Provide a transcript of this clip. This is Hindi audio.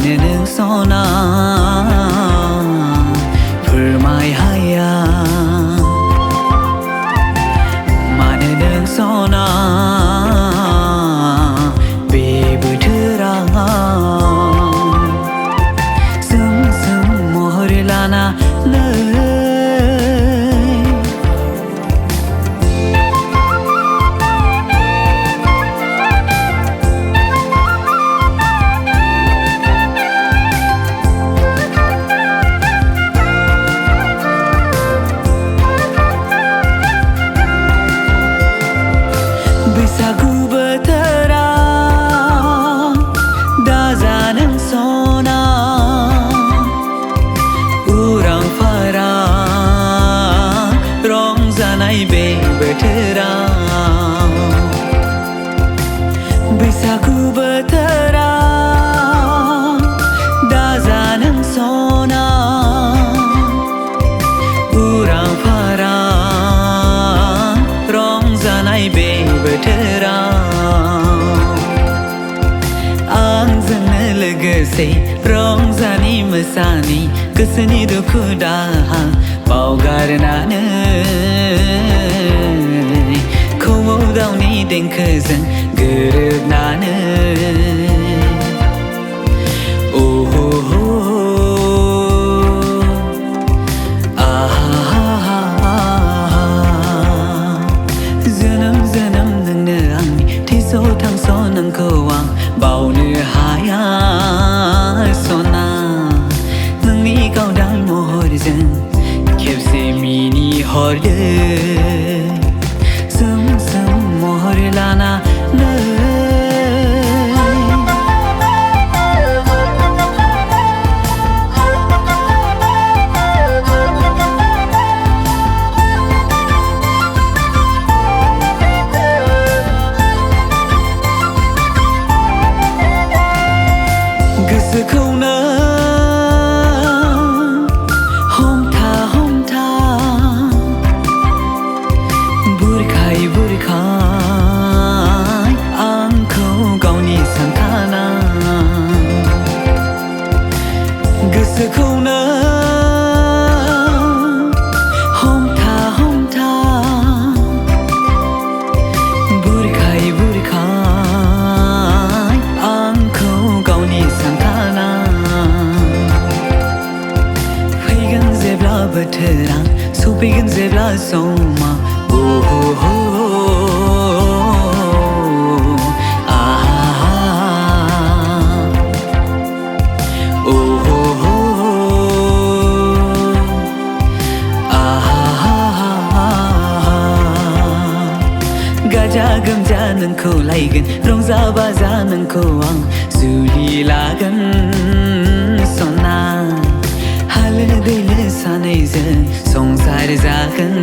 मानो नों सना फोरमाय हाया मानो नों सना बे बोथोराव सोम सोम महर लाना बैसागु बोथोराव दाजा नों सना उरां फारां रंजानाय बे बोथोराव बैसागु बोथोराव दाजा नों सना उरां फारां रंजानाय बे आंजोंनो लोगोसे रंजानि मोसानि गोसोनि दुखु दाहा बावगारनानै खौवौ दावनि देंखोजों गोरोबनानै थांस' नोंखौ आं बावनो हाया सना नोंनि गावदां महरजों खेबसे मिनिहरदो सोम सोम महर लाना गोसोखौनो हमथा हमथा बुरखाय बुरखाय आंखौ गावनि सानखाना गोसोखौनो हमथा हमथा बुरखाय बुरखाय आंखौ गावनि बोथोरा सफैगोन जेब्ला समा गाजा गोमजा नोंखौ लायगोन रंजा बाजा नोंखौ आं जुलि लागोन सना हालो दैलो सानैजों संसार जागोन